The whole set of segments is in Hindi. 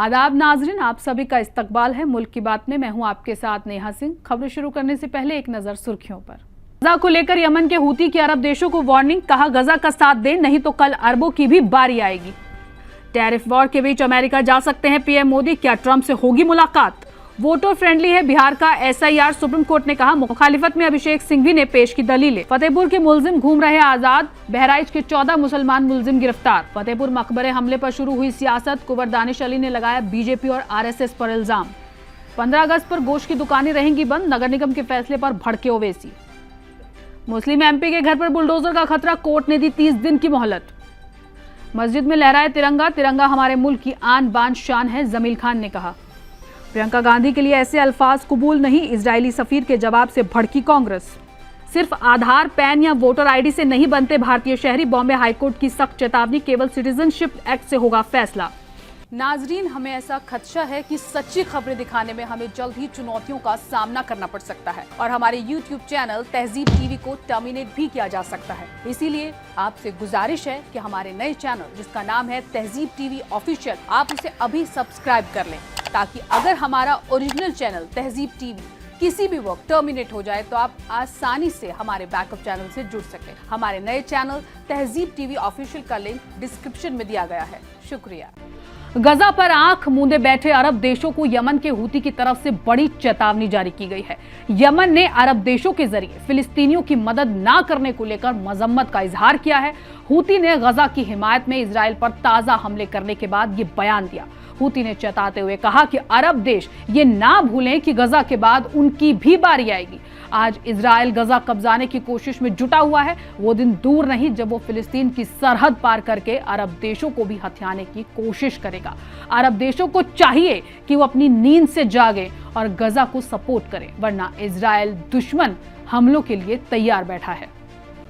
आदाब नाजरीन, आप सभी का इस्तकबाल है मुल्क की बात में। मैं हूं आपके साथ नेहा सिंह। खबरें शुरू करने से पहले एक नजर सुर्खियों पर। गजा को लेकर यमन के हूती की अरब देशों को वार्निंग, कहा गजा का साथ दें नहीं तो कल अरबों की भी बारी आएगी। टैरिफ वॉर के बीच अमेरिका जा सकते हैं पीएम मोदी, क्या ट्रंप से होगी मुलाकात? वोटर फ्रेंडली है बिहार का एसआईआर, सुप्रीम कोर्ट ने कहा। मुखालिफत में अभिषेक सिंघवी ने पेश की दलीलें। फतेहपुर के मुलजिम घूम रहे आजाद, बहराइच के 14 मुसलमान मुलजिम गिरफ्तार। फतेहपुर मकबरे हमले पर शुरू हुई सियासत, कुंवर दानिश अली ने लगाया बीजेपी और आरएसएस पर इल्जाम। 15 अगस्त पर गोश्त की दुकानें रहेंगी बंद, नगर निगम के फैसले पर भड़के ओवैसी। मुस्लिम एमपी के घर पर बुलडोजर का खतरा, कोर्ट ने दी 30 दिन की मोहलत। मस्जिद में लहराए तिरंगा, तिरंगा हमारे मुल्क की आन बान शान है, जमील खान ने कहा। प्रियंका गांधी के लिए ऐसे अल्फाज कबूल नहीं, इजरायली सफीर के जवाब से भड़की कांग्रेस। सिर्फ आधार, पैन या वोटर आईडी से नहीं बनते भारतीय शहरी, बॉम्बे हाईकोर्ट की सख्त चेतावनी, केवल सिटीजनशिप एक्ट से होगा फैसला। नाजरीन, हमें ऐसा खदशा है कि सच्ची खबरें दिखाने में हमें जल्द ही चुनौतियों का सामना करना पड़ सकता है और हमारे यूट्यूब चैनल तहजीब टीवी को टर्मिनेट भी किया जा सकता है। इसीलिए आपसे गुजारिश है कि हमारे नए चैनल जिसका नाम है तहजीब टीवी ऑफिशियल, आप उसे अभी सब्सक्राइब कर लें, ताकि अगर हमारा ओरिजिनल चैनल तहजीब टीवी किसी भी वक्त टर्मिनेट हो जाए तो आप आसानी से हमारे बैकअप चैनल से जुड़ सकें। हमारे नए चैनल तहजीब टीवी ऑफिशियल का लिंक डिस्क्रिप्शन में दिया गया है। शुक्रिया। गजा पर आंख मूंदे बैठे अरब देशों को यमन के हूती की तरफ से बड़ी चेतावनी जारी की गई है। यमन ने अरब देशों के जरिए फिलिस्तीनियों की मदद ना करने को लेकर मजम्मत का इजहार किया है। हूती ने गजा की हिमायत में इजराइल पर ताजा हमले करने के बाद ये बयान दिया। हूती ने चेताते हुए कहा कि अरब देश ये ना भूलें कि गजा के बाद उनकी भी बारी आएगी। आज इजराइल गजा कब्जाने की कोशिश में जुटा हुआ है। वो दिन दूर नहीं जब वो फिलिस्तीन की सरहद पार करके अरब देशों को भी हथियाने की कोशिश करेगा। अरब देशों को चाहिए कि वो अपनी नींद से जागे और गजा को सपोर्ट करें, वरना इजराइल दुश्मन हमलों के लिए तैयार बैठा है।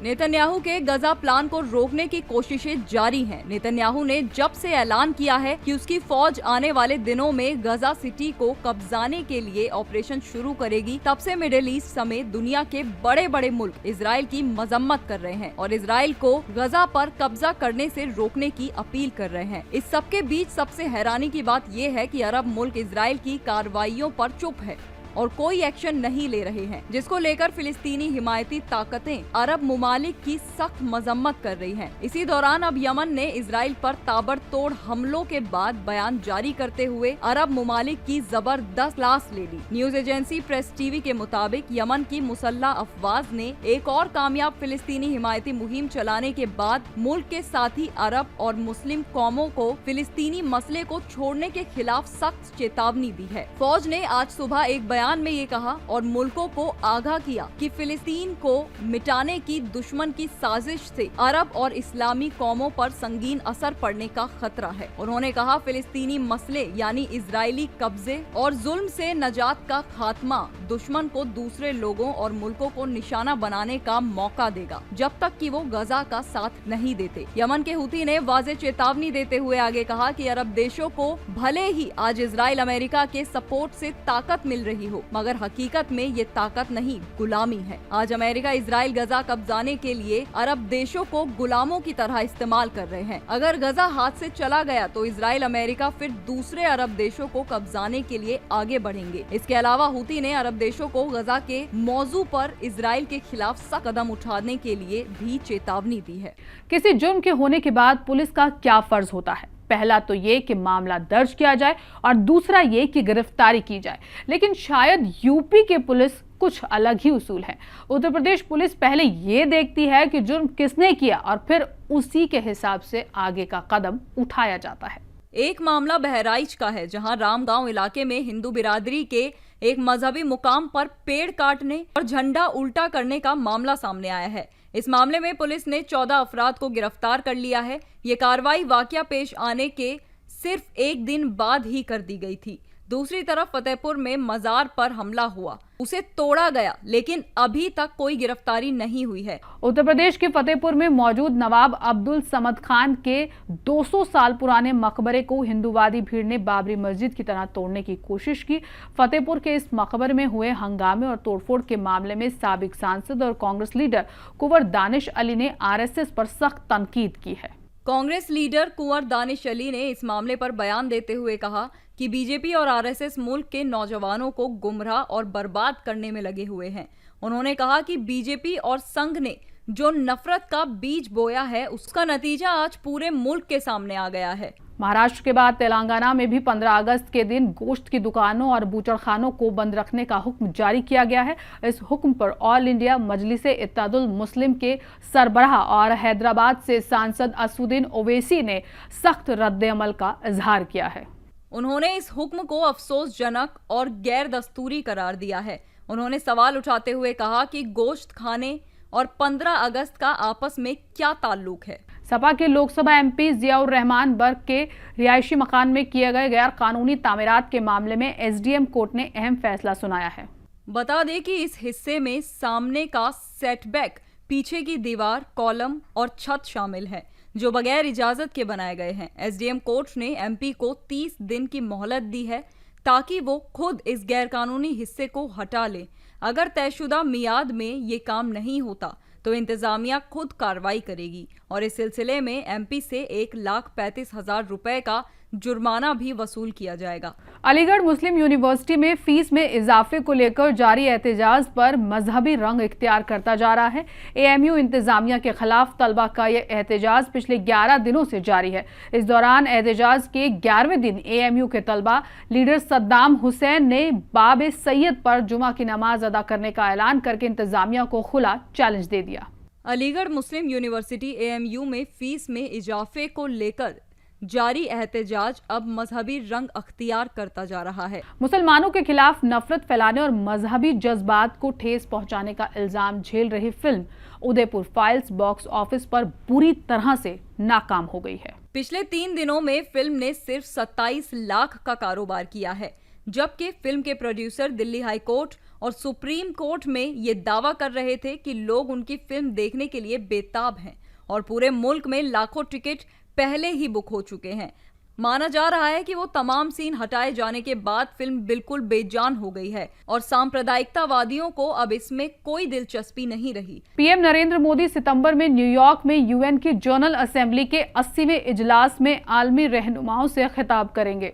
नेतन्याहू के गजा प्लान को रोकने की कोशिशें जारी हैं। नेतन्याहू ने जब से ऐलान किया है कि उसकी फौज आने वाले दिनों में गजा सिटी को कब्जाने के लिए ऑपरेशन शुरू करेगी, तब से मिडिल ईस्ट समेत दुनिया के बड़े बड़े मुल्क इजराइल की मजम्मत कर रहे हैं और इजराइल को गजा पर कब्जा करने से रोकने की अपील कर रहे हैं। इस सबके बीच सबसे हैरानी की बात ये है कि अरब मुल्क इजराइल की कार्रवाइयों पर चुप है और कोई एक्शन नहीं ले रहे हैं, जिसको लेकर फिलिस्तीनी हिमायती ताकतें अरब ममालिक की सख्त मजम्मत कर रही हैं। इसी दौरान अब यमन ने इजराइल पर ताबड़तोड़ हमलों के बाद बयान जारी करते हुए अरब ममालिक की जबरदस्त क्लास ले ली। न्यूज एजेंसी प्रेस टीवी के मुताबिक यमन की मुसल्ला अफवाज ने एक और कामयाब फिलिस्तीनी हिमायती मुहिम चलाने के बाद मुल्क के साथी अरब और मुस्लिम कौमों को फिलिस्तीनी मसले को छोड़ने के खिलाफ सख्त चेतावनी दी है। फौज ने आज सुबह एक बयान में ये कहा और मुल्कों को आगाह किया कि फिलिस्तीन को मिटाने की दुश्मन की साजिश से अरब और इस्लामी कौमों पर संगीन असर पड़ने का खतरा है। उन्होंने कहा, फिलिस्तीनी मसले यानी इजरायली कब्जे और जुल्म से नजात का खात्मा दुश्मन को दूसरे लोगों और मुल्कों को निशाना बनाने का मौका देगा, जब तक कि वो गजा का साथ नहीं देते। यमन के हूती ने वाज़ेह चेतावनी देते हुए आगे कहा कि अरब देशों को भले ही आज इजराइल अमेरिका के सपोर्ट से ताकत मिल रही हो, मगर हकीकत में ये ताकत नहीं, गुलामी है। आज अमेरिका इजराइल गजा कब्जाने के लिए अरब देशों को गुलामों की तरह इस्तेमाल कर रहे हैं। अगर गजा हाथ से चला गया तो इजराइल अमेरिका फिर दूसरे अरब देशों को कब्जाने के लिए आगे बढ़ेंगे। इसके अलावा हूती ने अरब देशों को गजा के मौजू पर इजराइल के खिलाफ सख्त कदम उठाने के लिए भी चेतावनी दी है। किसी जुर्म के होने के बाद पुलिस का क्या फर्ज होता है? पहला तो ये कि मामला दर्ज किया जाए और दूसरा ये कि गिरफ्तारी की जाए। लेकिन शायद यूपी के पुलिस कुछ अलग ही उसूल है। उत्तर प्रदेश पुलिस पहले ये देखती है कि जुर्म किसने किया और फिर उसी के हिसाब से आगे का कदम उठाया जाता है। एक मामला बहराइच का है, जहां रामगांव इलाके में हिंदू बिरादरी के एक मजहबी मुकाम पर पेड़ काटने और झंडा उल्टा करने का मामला सामने आया है। इस मामले में पुलिस ने 14 अफराद को गिरफ्तार कर लिया है। ये कार्रवाई वाकया पेश आने के सिर्फ एक दिन बाद ही कर दी गई थी। दूसरी तरफ फतेहपुर में मजार पर हमला हुआ, उसे तोड़ा गया, लेकिन अभी तक कोई गिरफ्तारी नहीं हुई है। उत्तर प्रदेश के फतेहपुर में मौजूद नवाब अब्दुल समद खान के 200 साल पुराने मकबरे को हिंदूवादी भीड़ ने बाबरी मस्जिद की तरह तोड़ने की कोशिश की। फतेहपुर के इस मकबरे में हुए हंगामे और तोड़फोड़ के मामले में साबिक सांसद और कांग्रेस लीडर कुंवर दानिश अली ने आरएसएस पर सख्त तनकीद की है। कांग्रेस लीडर कुंवर दानिश अली ने इस मामले पर बयान देते हुए कहा कि बीजेपी और आरएसएस मुल्क के नौजवानों को गुमराह और बर्बाद करने में लगे हुए हैं। उन्होंने कहा कि बीजेपी और संघ ने जो नफरत का बीज बोया है उसका नतीजा आज पूरे मुल्क के सामने आ गया है। महाराष्ट्र के बाद तेलंगाना में भी 15 अगस्त के दिन गोश्त की दुकानों और बूचड़खानों को बंद रखने का हुक्म जारी किया गया है। इस हुक्म पर ऑल इंडिया मजलिसे इत्तेहादुल मुस्लिम के सरबराह और हैदराबाद से सांसद असुद्दीन ओवैसी ने सख्त रद्द-ए-अमल का इजहार किया है। उन्होंने इस हुक्म को अफसोसजनक और गैर दस्तूरी करार दिया है। उन्होंने सवाल उठाते हुए कहा कि गोश्त खाने और 15 अगस्त का आपस में क्या ताल्लुक है। सपा के लोकसभा एमपी जियाउर रहमान बर्ग के रिहायशी मकान में किए गए गैर कानूनी तामीरात के मामले में एसडीएम कोर्ट ने अहम फैसला सुनाया है। बता दें कि इस हिस्से में सामने का सेटबैक, पीछे की दीवार, कॉलम और छत शामिल है जो बगैर इजाजत के बनाए गए हैं। एसडीएम कोर्ट ने एमपी को 30 दिन की मोहलत दी है ताकि वो खुद इस गैरकानूनी हिस्से को हटा ले। अगर तयशुदा मियाद में ये काम नहीं होता तो इंतजामिया खुद कार्रवाई करेगी और इस सिलसिले में एमपी से 1,35,000 रुपए का जुर्माना भी वसूल किया जाएगा। अलीगढ़ मुस्लिम यूनिवर्सिटी में फीस में इजाफे को लेकर जारी एहतजाज पर मजहबी रंग इख्तियार करता जा रहा है। एएमयू इंतजामिया के खिलाफ तलबा का यह एहतजाज पिछले 11 दिनों से जारी है। इस दौरान एहतजाज के 11वें दिन एएमयू के तलबा लीडर सद्दाम हुसैन ने बाब सैयद पर जुमा की नमाज अदा करने का ऐलान करके इंतजामिया को खुला चैलेंज दे दिया। अलीगढ़ मुस्लिम यूनिवर्सिटी एएमयू में फीस में इजाफे को लेकर जारी एहतजाज अब मजहबी रंग अख्तियार करता जा रहा है। मुसलमानों के खिलाफ नफरत फैलाने और मजहबी जज्बात को ठेस पहुंचाने का इल्जाम झेल रही film Udaipur files box office पर बुरी तरह से नाकाम हो गई है। पिछले 3 दिनों में फिल्म ने सिर्फ 27 लाख का कारोबार किया है, जबकि फिल्म के प्रोड्यूसर दिल्ली हाई कोर्ट और सुप्रीम कोर्ट में ये दावा कर रहे थे कि लोग उनकी फिल्म देखने के लिए बेताब हैं और पूरे मुल्क में लाखों टिकट पहले ही बुक हो चुके हैं। माना जा रहा है कि वो तमाम सीन हटाए जाने के बाद फिल्म बिल्कुल बेजान हो गई है और सांप्रदायिकतावादियों को अब इसमें कोई दिलचस्पी नहीं रही। पीएम नरेंद्र मोदी सितंबर में न्यूयॉर्क में यूएन की जनरल असेंबली के 80वें इजलास में आलमी रहनुमाओं से खिताब करेंगे।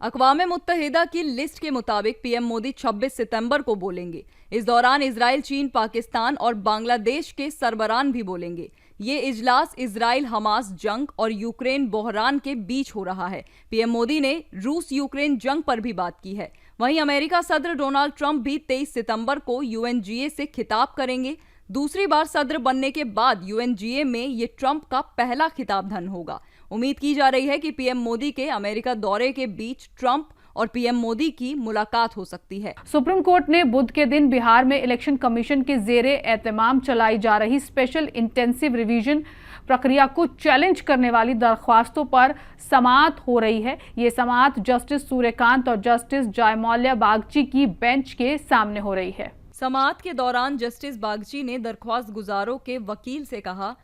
अक़वाम मुत्तहिदा की लिस्ट के मुताबिक पीएम मोदी 26 सितंबर को बोलेंगे। इस दौरान इजराइल, चीन, पाकिस्तान और बांग्लादेश के सरबरान भी बोलेंगे। ये इजलास इजराइल हमास जंग और यूक्रेन बहरान के बीच हो रहा है। पीएम मोदी ने रूस यूक्रेन जंग पर भी बात की है। वहीं अमेरिका सदर डोनाल्ड ट्रंप भी 23 सितंबर को यूएनजीए से खिताब करेंगे। दूसरी बार सदर बनने के बाद यूएनजीए में ये ट्रंप का पहला खिताब धन होगा। उम्मीद की जा रही है कि पीएम मोदी के अमेरिका दौरे के बीच ट्रंप और पीएम मोदी की मुलाकात हो सकती है। सुप्रीम कोर्ट ने बुध के दिन बिहार में इलेक्शन कमीशन के जेरे एहतमाम चलाई जा रही स्पेशल इंटेंसिव रिवीजन प्रक्रिया को चैलेंज करने वाली दरख्वास्तों पर समाअत हो रही है। ये समाअत जस्टिस सूर्यकांत और जस्टिस जयमाल्या बागची की बेंच के सामने हो रही है। समाअत के दौरान जस्टिस बागची ने दरख्वास्त गुजारों के वकील से कहा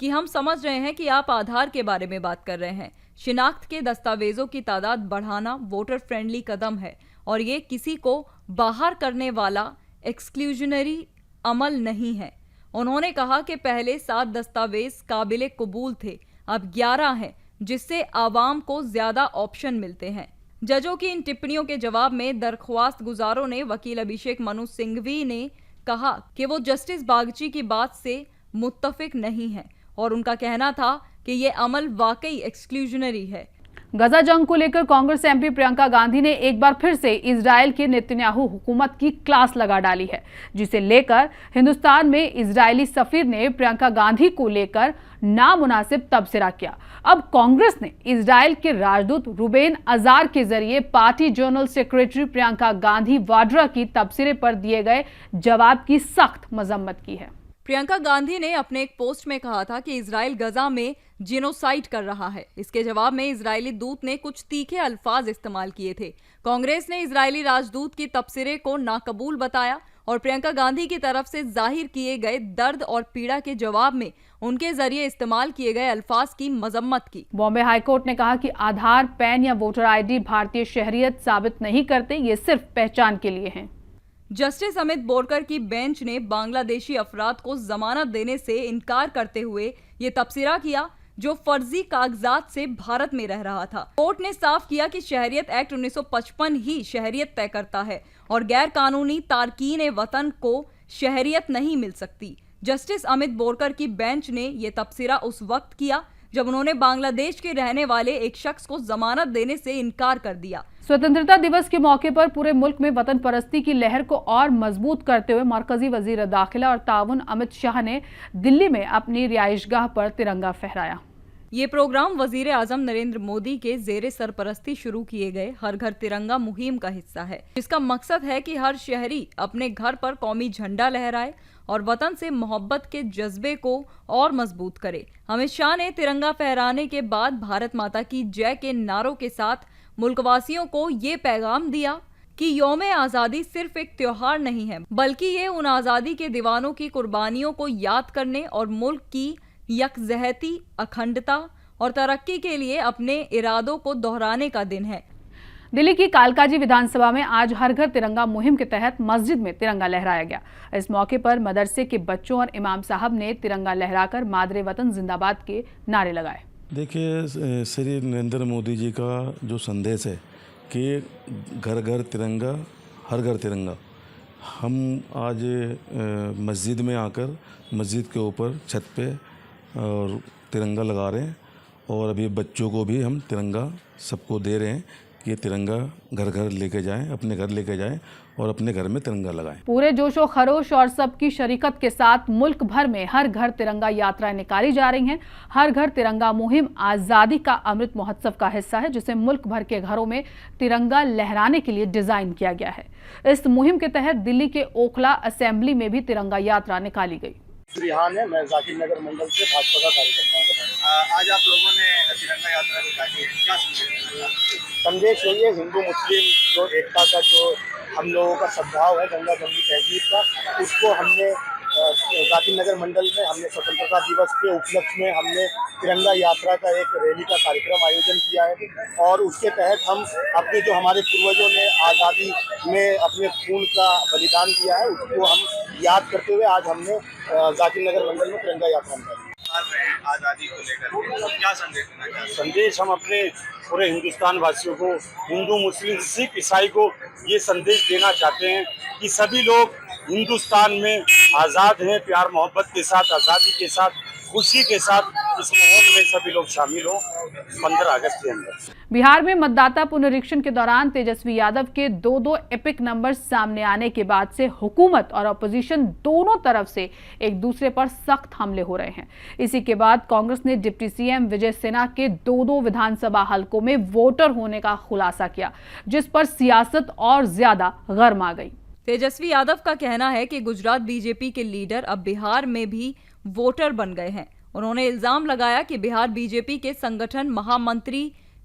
कि हम समझ रहे हैं कि आप आधार के बारे में बात कर रहे हैं। शिनाख्त के दस्तावेजों की तादाद बढ़ाना वोटर फ्रेंडली कदम है और ये किसी को बाहर करने वाला एक्सक्लूजनरी अमल नहीं है। उन्होंने कहा कि पहले 7 दस्तावेज काबिले कबूल थे, अब 11 हैं, जिससे आवाम को ज्यादा ऑप्शन मिलते हैं। जजों की इन टिप्पणियों के जवाब में दरख्वास्त गुजारों ने वकील अभिषेक मनु सिंघवी ने कहा कि वो जस्टिस बागची की बात से मुत्तफिक नहीं है और उनका कहना था कि ये अमल वाकई एक्सक्लूजनरी है। गजा जंग को लेकर कांग्रेस एमपी प्रियंका गांधी ने एक बार फिर से इजराइल के नेतन्याहू हुकूमत की क्लास लगा डाली है, जिसे लेकर हिंदुस्तान में इजरायली सफीर ने प्रियंका गांधी को लेकर नामुनासिब तबसरा किया। अब कांग्रेस ने इजराइल के राजदूत रुबेन अजार के जरिए party general secretary Priyanka Gandhi Vadra की तबसरे पर दिए गए जवाब की सख्त मजम्मत की है। प्रियंका गांधी ने अपने एक पोस्ट में कहा था कि इजराइल गजा में जिनोसाइड कर रहा है। इसके जवाब में इजरायली दूत ने कुछ तीखे अल्फाज इस्तेमाल किए थे। कांग्रेस ने इजरायली राजदूत की तबसरे को नाकबूल बताया और प्रियंका गांधी की तरफ से जाहिर किए गए दर्द और पीड़ा के जवाब में उनके जरिए इस्तेमाल किए गए अल्फाज की मजम्मत की। बॉम्बे हाईकोर्ट ने कहा कि आधार, पैन या वोटर आईडी भारतीय शहरियत साबित नहीं करते, ये सिर्फ पहचान के लिए हैं। जस्टिस अमित बोरकर की बेंच ने बांग्लादेशी अफराद को जमानत देने से इनकार करते हुए ये तबसरा किया जो फर्जी कागजात से भारत में रह रहा था। कोर्ट ने साफ किया कि शहरियत एक्ट 1955 ही शहरियत तय करता है और गैर कानूनी तारकीन वतन को शहरियत नहीं मिल सकती। जस्टिस अमित बोरकर की बेंच ने यह तबसरा उस वक्त किया जब उन्होंने बांग्लादेश के रहने वाले एक शख्स को जमानत देने से इनकार कर दिया। स्वतंत्रता दिवस के मौके पर पूरे मुल्क में वतन परस्ती की लहर को और मजबूत करते हुए मरकजी वजीर दाखिला और ताउन अमित शाह ने दिल्ली में अपनी रिहाइशगाह पर तिरंगा फहराया। ये प्रोग्राम वजीर आजम नरेंद्र मोदी के जेरे सरपरस्ती शुरू किए गए हर घर तिरंगा मुहिम का हिस्सा है, जिसका मकसद है कि हर शहरी अपने घर पर कौमी झंडा लहराए और वतन से मोहब्बत के जज्बे को और मजबूत करे। अमित शाह ने तिरंगा फहराने के बाद भारत माता की जय के नारों के साथ मुल्कवासियों को ये पैगाम दिया कि यौम आज़ादी सिर्फ एक त्योहार नहीं है, बल्कि ये उन आज़ादी के दीवानों की कुर्बानियों को याद करने और मुल्क की यकजहती, अखंडता और तरक्की के लिए अपने इरादों को दोहराने का दिन है। दिल्ली की कालकाजी विधानसभा में आज हर घर तिरंगा मुहिम के तहत मस्जिद में तिरंगा लहराया गया। इस मौके पर मदरसे के बच्चों और इमाम साहब ने तिरंगा लहराकर मादरे वतन जिंदाबाद के नारे लगाए। देखिए, श्री नरेंद्र मोदी जी का जो संदेश है कि घर घर तिरंगा, हर घर तिरंगा, हम आज मस्जिद में आकर मस्जिद के ऊपर छत पे और तिरंगा लगा रहे हैं और अभी बच्चों को भी हम तिरंगा सबको दे रहे हैं कि तिरंगा घर घर लेके जाएं, अपने घर लेके जाएं और अपने घर में तिरंगा लगाएं। पूरे जोशो खरोश और सबकी शरीकत के साथ मुल्क भर में हर घर तिरंगा यात्राएं निकाली जा रही हैं। हर घर तिरंगा मुहिम आज़ादी का अमृत महोत्सव का हिस्सा है, जिसे मुल्क भर के घरों में तिरंगा लहराने के लिए डिजाइन किया गया है। इस मुहिम के तहत दिल्ली के ओखला असेंबली में भी तिरंगा यात्रा निकाली गई। रिहान है, मैं जाकिर नगर मंडल से भाजपा का कार्यकर्ता हूँ। आज आप लोगों ने तिरंगा यात्रा निकाली है, क्या संदेश यही है, हिंदू मुस्लिम जो एकता का जो हम लोगों का सद्भाव है, गंगा जमुनी तहजीब का, उसको हमने जाकिर नगर मंडल में हमने स्वतंत्रता दिवस के उपलक्ष्य में हमने तिरंगा यात्रा का एक रैली का कार्यक्रम आयोजन किया है और उसके तहत हम अपने जो हमारे पूर्वजों ने आज़ादी में अपने खून का बलिदान दिया है उसको हम याद करते हुए आज हमने जाकिर नगर मंडल में तिरंगा यात्रा निकाली। आज़ादी को लेकर क्या संदेश देना चाहते हैं? संदेश हम अपने पूरे हिंदुस्तान वासियों को, हिंदू मुस्लिम सिख ईसाई को ये संदेश देना चाहते हैं कि सभी लोग हिंदुस्तान में आज़ाद हैं, प्यार मोहब्बत के साथ, आज़ादी के साथ, खुशी के साथ इस माहौल में सभी लोग शामिल हो 15 अगस्त के अंदर। बिहार में मतदाता पुनरीक्षण के दौरान तेजस्वी यादव के दो एपिक नंबर सामने आने के बाद से हुकूमत और अपोजिशन दोनों तरफ से एक दूसरे पर सख्त हमले हो रहे हैं। इसी के बाद कांग्रेस ने डिप्टी सीएम विजय सिन्हा के दो विधानसभा हलकों में वोटर होने का खुलासा किया, जिस पर सियासत और ज्यादा गर्मा गई। तेजस्वी यादव का कहना है कि गुजरात बीजेपी के लीडर अब बिहार में भी वोटर बन गए हैं। उन्होंने इल्जाम लगाया कि बिहार बीजेपी के संगठन महामंत्री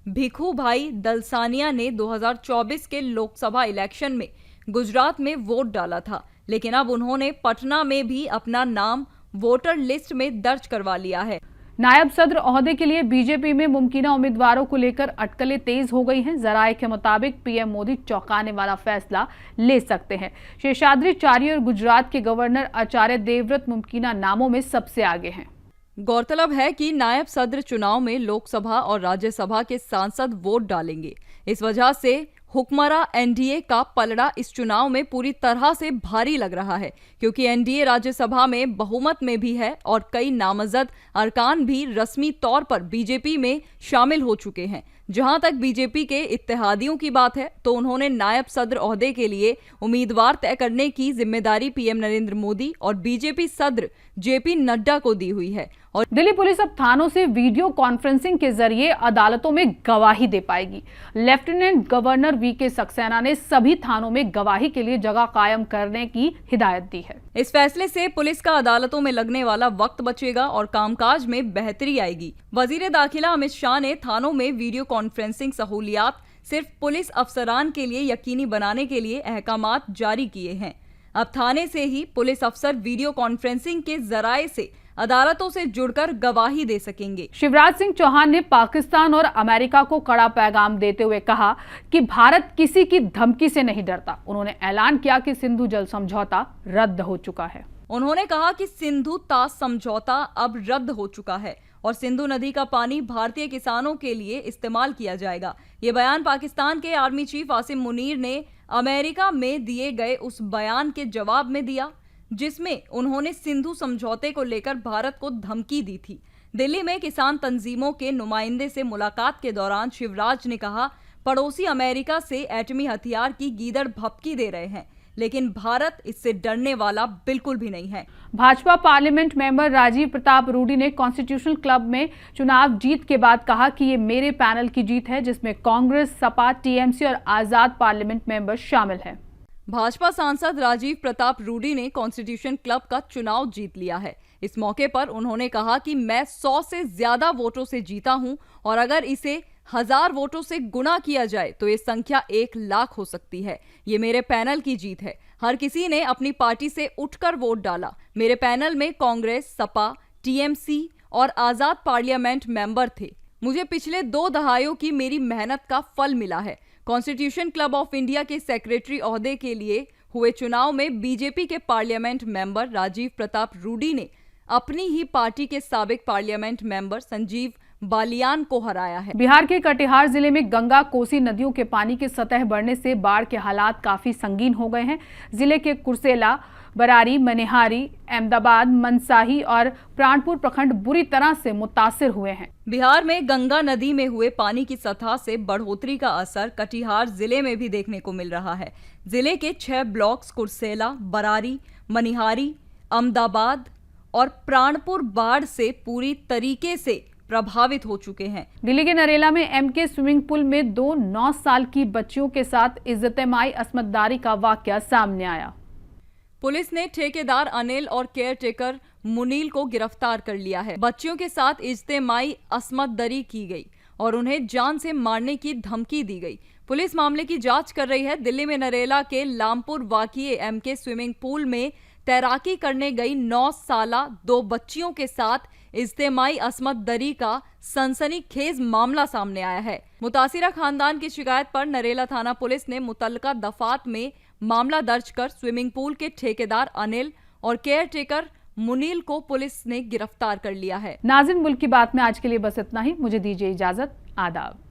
भिखू भाई दलसानिया ने 2024 के लोकसभा इलेक्शन में गुजरात में वोट डाला था, लेकिन अब उन्होंने पटना में भी अपना नाम वोटर लिस्ट में दर्ज करवा लिया है। नायब सदर ओहदे के लिए बीजेपी में मुमकिन उम्मीदवारों को लेकर अटकलें तेज हो गई हैं। जराये के मुताबिक पीएम मोदी चौंकाने वाला फैसला ले सकते हैं। शेषाद्रीचार्य और गुजरात के गवर्नर आचार्य देवव्रत मुमकिन नामों में सबसे आगे हैं। गौरतलब है कि नायब सदर चुनाव में लोकसभा और राज्यसभा के सांसद वोट डालेंगे। इस वजह से हुक्मरान एनडीए का पलड़ा इस चुनाव में पूरी तरह से भारी लग रहा है, क्योंकि एनडीए राज्यसभा में बहुमत में भी है और कई नामजद अरकान भी रस्मी तौर पर बीजेपी में शामिल हो चुके हैं। जहां तक बीजेपी के इत्तेहादियों की बात है तो उन्होंने नायब सदर ओहदे के लिए उम्मीदवार तय करने की जिम्मेदारी पीएम नरेंद्र मोदी और बीजेपी सदर जेपी नड्डा को दी हुई है। और दिल्ली पुलिस अब थानों से वीडियो कॉन्फ्रेंसिंग के जरिए अदालतों में गवाही दे पाएगी। लेफ्टिनेंट गवर्नर वीके सक्सेना ने सभी थानों में गवाही के लिए जगह कायम करने की हिदायत दी है। इस फैसले से पुलिस का अदालतों में लगने वाला वक्त बचेगा और कामकाज में बेहतरी आएगी। वजीर दाखिला अमित शाह ने थानों में वीडियो कॉन्फ्रेंसिंग सहूलियात सिर्फ पुलिस अफसरान के लिए यकीनी बनाने के लिए अहकामात जारी किए हैं। अब थाने से ही पुलिस अफसर वीडियो कॉन्फ्रेंसिंग के जराये से अदालतों से जुड़कर गवाही दे सकेंगे। शिवराज सिंह चौहान ने पाकिस्तान और अमेरिका को कड़ा पैगाम देते हुए कहा कि भारत किसी की धमकी से नहीं डरता। उन्होंने ऐलान किया कि सिंधु जल समझौता रद्द हो चुका है। उन्होंने कहा कि सिंधु तास समझौता अब रद्द हो चुका है और सिंधु नदी का पानी भारतीय किसानों के लिए इस्तेमाल किया जाएगा। ये बयान पाकिस्तान के आर्मी चीफ आसिम मुनीर ने अमेरिका में दिए गए उस बयान के जवाब में दिया जिसमें उन्होंने सिंधु समझौते को लेकर भारत को धमकी दी थी। दिल्ली में किसान तंजीमों के नुमाइंदे से मुलाकात के दौरान शिवराज ने कहा, पड़ोसी अमेरिका से एटमी हथियार की गीदड़ भभकी दे रहे हैं, लेकिन भारत इससे डरने वाला बिल्कुल भी नहीं है। भाजपा पार्लियामेंट मेंबर राजीव प्रताप रूडी ने कॉन्स्टिट्यूशनल क्लब में चुनाव जीत के बाद कहा कि ये मेरे पैनल की जीत है जिसमें कांग्रेस, सपा, टीएमसी और आजाद पार्लियामेंट मेंबर शामिल है। भाजपा सांसद राजीव प्रताप रूडी ने कॉन्स्टिट्यूशन क्लब का चुनाव जीत लिया है। इस मौके पर उन्होंने कहा कि मैं 100 से ज्यादा वोटों से जीता हूं और अगर इसे 1000 वोटों से गुणा किया जाए तो ये संख्या 1 लाख हो सकती है। ये मेरे पैनल की जीत है। हर किसी ने अपनी पार्टी से उठकर वोट डाला। मेरे पैनल में कांग्रेस, सपा, टीएमसी और आजाद पार्लियामेंट मेंबर थे। मुझे पिछले 2 दहाइयों की मेरी मेहनत का फल मिला है। कॉन्स्टिट्यूशन क्लब ऑफ इंडिया के सेक्रेटरी ओहदे के लिए हुए चुनाव में बीजेपी के पार्लियामेंट मेंबर राजीव प्रताप रूडी ने अपनी ही पार्टी के साबिक पार्लियामेंट मेंबर संजीव बालियान को हराया है। बिहार के कटिहार जिले में गंगा, कोसी नदियों के पानी की सतह बढ़ने से बाढ़ के हालात काफी संगीन हो गए हैं। जिले के कुर्सेला, बरारी, मनिहारी, अहमदाबाद, मनसाही और प्राणपुर प्रखंड बुरी तरह से मुतासिर हुए हैं। बिहार में गंगा नदी में हुए पानी की सतह से बढ़ोतरी का असर कटिहार जिले में भी देखने को मिल रहा है। जिले के 6 ब्लॉक्स कुर्सेला, बरारी, मनिहारी, अहमदाबाद और प्राणपुर बाढ़ से पूरी तरीके से प्रभावित हो चुके हैं। दिल्ली के नरेला में एमके स्विमिंग पूल में 2 9 साल की बच्चियों के साथ इज्जत-ए-माई असमतदारी का वाकया सामने आया। पुलिस ने ठेकेदार अनिल और केयरटेकर मुनील को गिरफ्तार कर लिया है। बच्चियों के साथ इज्जत-ए-माई असमतदरी की गई और उन्हें जान से मारने की धमकी दी गई। पुलिस मामले की जांच कर रही है। दिल्ली में नरेला के लामपुर वाकिए एमके स्विमिंग पूल में तैराकी करने गई 9 साला 2 बच्चियों के साथ इज्तेमाई असमत दरी का सनसनीखेज मामला सामने आया है। मुतासिरा खानदान की शिकायत पर नरेला थाना पुलिस ने मुतल्लका दफात में मामला दर्ज कर स्विमिंग पूल के ठेकेदार अनिल और केयरटेकर मुनील को पुलिस ने गिरफ्तार कर लिया है। नाज़रीन, मुल्क की बात में आज के लिए बस इतना ही। मुझे दीजिए इजाजत। आदाब।